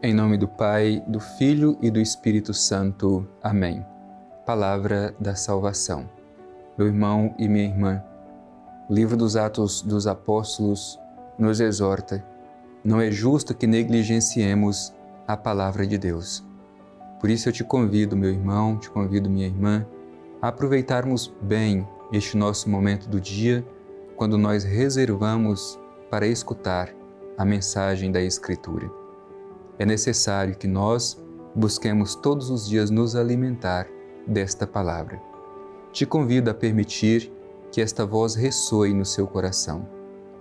Em nome do Pai, do Filho e do Espírito Santo. Amém. Palavra da salvação. Meu irmão e minha irmã, o livro dos Atos dos Apóstolos nos exorta: não é justo que negligenciemos a palavra de Deus. Por isso eu te convido, meu irmão, te convido, minha irmã, a aproveitarmos bem este nosso momento do dia, quando nós reservamos para escutar a mensagem da Escritura. É necessário que nós busquemos todos os dias nos alimentar desta palavra. Te convido a permitir que esta voz ressoe no seu coração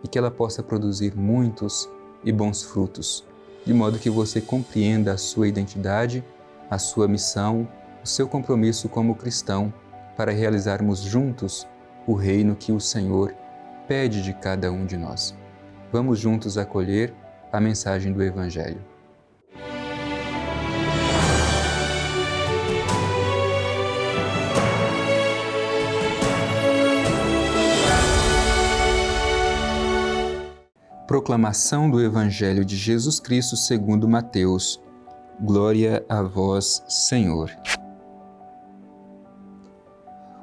e que ela possa produzir muitos e bons frutos, de modo que você compreenda a sua identidade, a sua missão, o seu compromisso como cristão, para realizarmos juntos o reino que o Senhor pede de cada um de nós. Vamos juntos acolher a mensagem do Evangelho. Proclamação do Evangelho de Jesus Cristo segundo Mateus. Glória a vós, Senhor.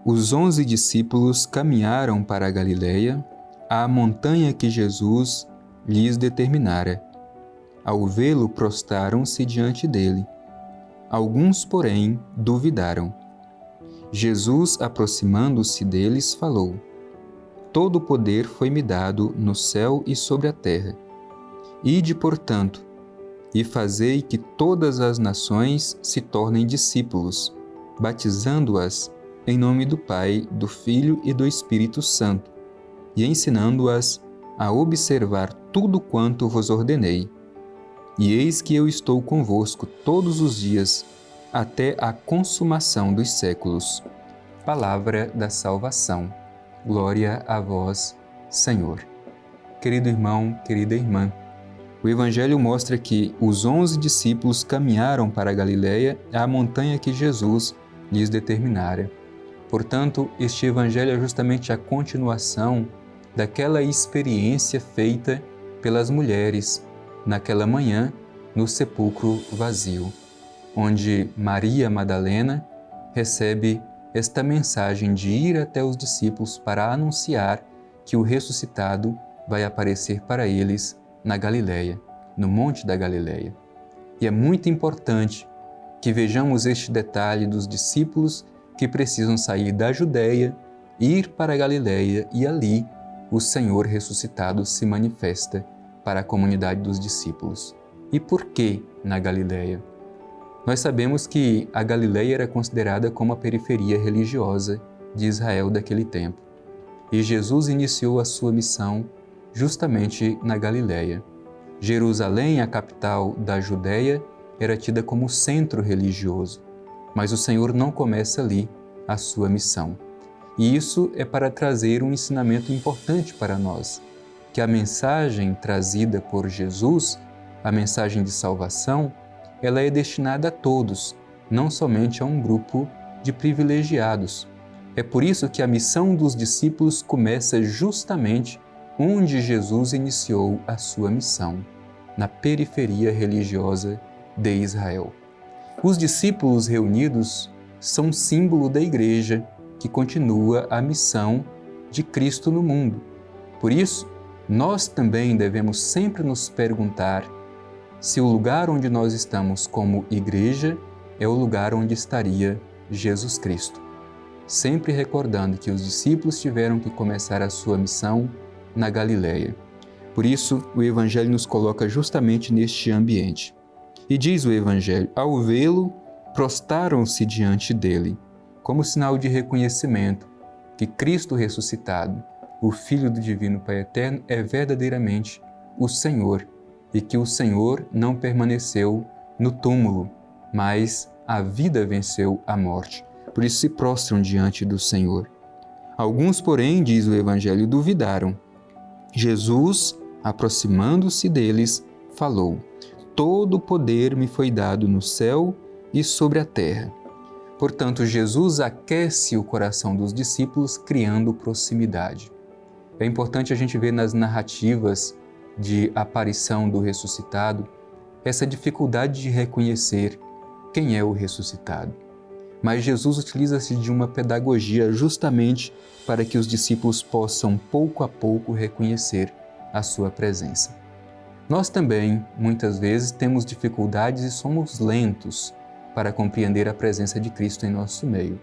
Os 11 discípulos caminharam para a Galileia, à montanha que Jesus lhes determinara. Ao vê-lo, prostraram-se diante dele. Alguns, porém, duvidaram. Jesus, aproximando-se deles, falou: todo o poder foi-me dado no céu e sobre a terra. Ide, portanto, e fazei que todas as nações se tornem discípulos, batizando-as em nome do Pai, do Filho e do Espírito Santo, e ensinando-as a observar tudo quanto vos ordenei. E eis que eu estou convosco todos os dias, até a consumação dos séculos. Palavra da salvação. Glória a vós, Senhor. Querido irmão, querida irmã, o Evangelho mostra que os 11 discípulos caminharam para a Galileia, à montanha que Jesus lhes determinara. Portanto, este Evangelho é justamente a continuação daquela experiência feita pelas mulheres naquela manhã no sepulcro vazio, onde Maria Madalena recebe esta mensagem de ir até os discípulos para anunciar que o ressuscitado vai aparecer para eles na Galileia, no Monte da Galileia. E é muito importante que vejamos este detalhe dos discípulos que precisam sair da Judéia, ir para a Galileia, e ali o Senhor ressuscitado se manifesta para a comunidade dos discípulos. E por que na Galileia? Nós sabemos que a Galileia era considerada como a periferia religiosa de Israel daquele tempo. E Jesus iniciou a sua missão justamente na Galileia. Jerusalém, a capital da Judéia, era tida como centro religioso, mas o Senhor não começa ali a sua missão. E isso é para trazer um ensinamento importante para nós, que a mensagem trazida por Jesus, a mensagem de salvação, ela é destinada a todos, não somente a um grupo de privilegiados. É por isso que a missão dos discípulos começa justamente onde Jesus iniciou a sua missão, na periferia religiosa de Israel. Os discípulos reunidos são símbolo da Igreja, que continua a missão de Cristo no mundo. Por isso, nós também devemos sempre nos perguntar se o lugar onde nós estamos como igreja é o lugar onde estaria Jesus Cristo. Sempre recordando que os discípulos tiveram que começar a sua missão na Galileia. Por isso, o Evangelho nos coloca justamente neste ambiente. E diz o Evangelho: ao vê-lo, prostraram-se diante dele, como sinal de reconhecimento que Cristo ressuscitado, o Filho do Divino Pai Eterno, é verdadeiramente o Senhor, e que o Senhor não permaneceu no túmulo, mas a vida venceu a morte. Por isso se prostram diante do Senhor. Alguns, porém, diz o Evangelho, duvidaram. Jesus, aproximando-se deles, falou: todo o poder me foi dado no céu e sobre a terra. Portanto, Jesus aquece o coração dos discípulos, criando proximidade. É importante a gente ver nas narrativas de aparição do ressuscitado essa dificuldade de reconhecer quem é o ressuscitado. Mas Jesus utiliza-se de uma pedagogia justamente para que os discípulos possam, pouco a pouco, reconhecer a sua presença. Nós também, muitas vezes, temos dificuldades e somos lentos para compreender a presença de Cristo em nosso meio.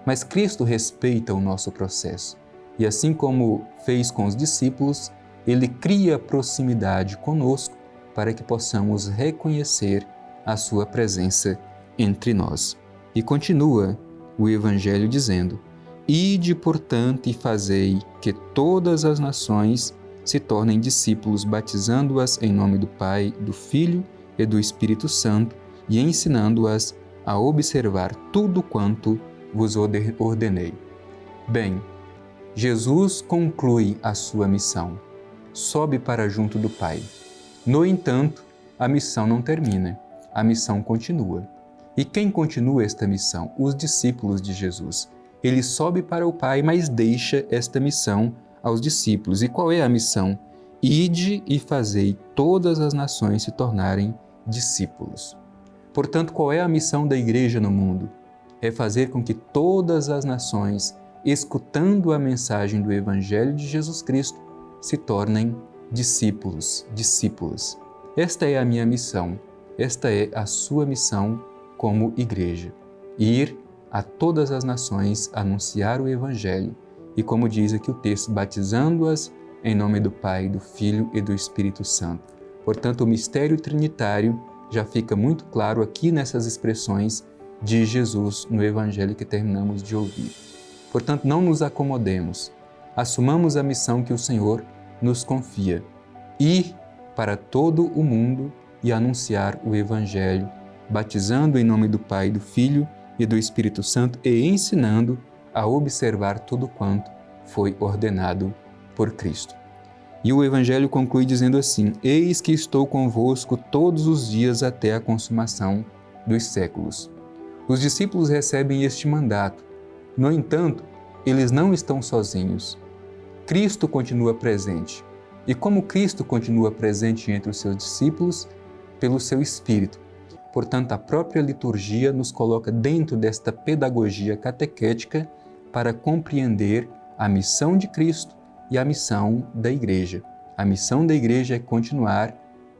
Mas Cristo respeita o nosso processo e, assim como fez com os discípulos, Ele cria proximidade conosco para que possamos reconhecer a sua presença entre nós. E continua o Evangelho dizendo: Ide, portanto, e fazei que todas as nações se tornem discípulos, batizando-as em nome do Pai, do Filho e do Espírito Santo e ensinando-as a observar tudo quanto vos ordenei. Bem, Jesus conclui a sua missão, sobe para junto do Pai. No entanto, a missão não termina, a missão continua. E quem continua esta missão? Os discípulos de Jesus. Ele sobe para o Pai, mas deixa esta missão aos discípulos. E qual é a missão? Ide e fazei todas as nações se tornarem discípulos. Portanto, qual é a missão da Igreja no mundo? É fazer com que todas as nações, escutando a mensagem do Evangelho de Jesus Cristo, se tornem discípulos, discípulas. Esta é a minha missão, esta é a sua missão como Igreja. Ir a todas as nações, anunciar o Evangelho e, como diz aqui o texto, batizando-as em nome do Pai, do Filho e do Espírito Santo. Portanto, o mistério trinitário já fica muito claro aqui nessas expressões de Jesus no Evangelho que terminamos de ouvir. Portanto, não nos acomodemos, assumamos a missão que o Senhor nos confia: ir para todo o mundo e anunciar o Evangelho, batizando em nome do Pai, do Filho e do Espírito Santo e ensinando a observar tudo quanto foi ordenado por Cristo. E o Evangelho conclui dizendo assim: Eis que estou convosco todos os dias até a consumação dos séculos. Os discípulos recebem este mandato. No entanto, eles não estão sozinhos. Cristo continua presente. E como Cristo continua presente entre os seus discípulos? Pelo seu Espírito. Portanto, a própria liturgia nos coloca dentro desta pedagogia catequética para compreender a missão de Cristo e a missão da Igreja. A missão da Igreja é continuar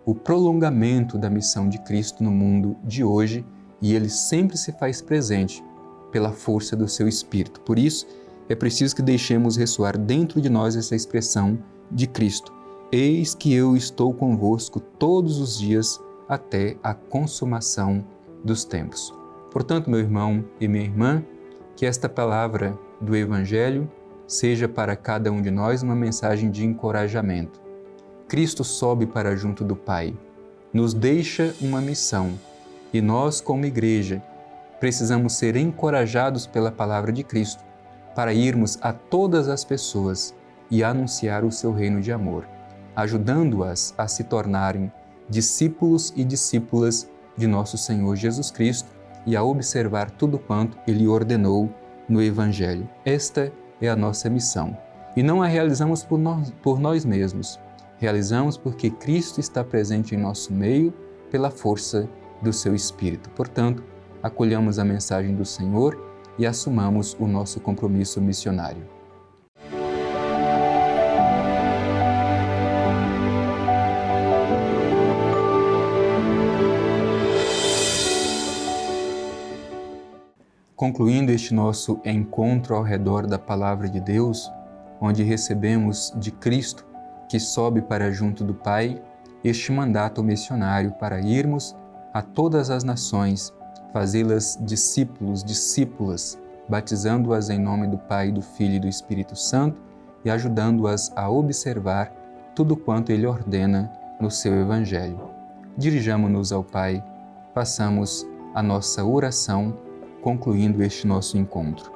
o prolongamento da missão de Cristo no mundo de hoje, e Ele sempre se faz presente pela força do seu Espírito. Por isso, é preciso que deixemos ressoar dentro de nós essa expressão de Cristo: Eis que eu estou convosco todos os dias até a consumação dos tempos. Portanto, meu irmão e minha irmã, que esta palavra do Evangelho seja para cada um de nós uma mensagem de encorajamento. Cristo sobe para junto do Pai, nos deixa uma missão e nós, como Igreja, precisamos ser encorajados pela palavra de Cristo para irmos a todas as pessoas e anunciar o seu reino de amor, ajudando-as a se tornarem discípulos e discípulas de nosso Senhor Jesus Cristo e a observar tudo quanto Ele ordenou no Evangelho. Esta é a nossa missão. E não a realizamos por nós mesmos. Realizamos porque Cristo está presente em nosso meio pela força do seu Espírito. Portanto, acolhamos a mensagem do Senhor e assumamos o nosso compromisso missionário. Concluindo este nosso encontro ao redor da Palavra de Deus, onde recebemos de Cristo, que sobe para junto do Pai, este mandato missionário para irmos a todas as nações, fazê-las discípulos, discípulas, batizando-as em nome do Pai, do Filho e do Espírito Santo e ajudando-as a observar tudo quanto Ele ordena no seu Evangelho. Dirijamo-nos ao Pai, façamos a nossa oração, concluindo este nosso encontro.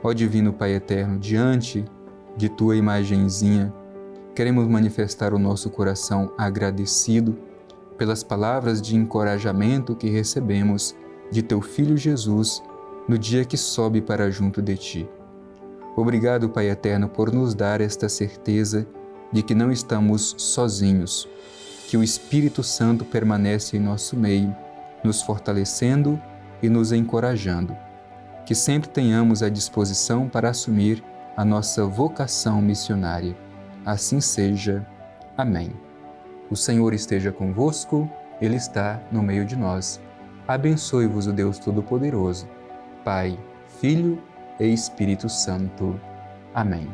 Ó Divino Pai Eterno, diante de Tua imagenzinha, queremos manifestar o nosso coração agradecido pelas palavras de encorajamento que recebemos de Teu Filho Jesus no dia que sobe para junto de Ti. Obrigado, Pai Eterno, por nos dar esta certeza de que não estamos sozinhos. que o Espírito Santo permanece em nosso meio, nos fortalecendo e nos encorajando. Que sempre tenhamos a disposição para assumir a nossa vocação missionária. Assim seja. Amém. O Senhor esteja convosco, Ele está no meio de nós. Abençoe-vos o Deus Todo-Poderoso, Pai, Filho e Espírito Santo. Amém.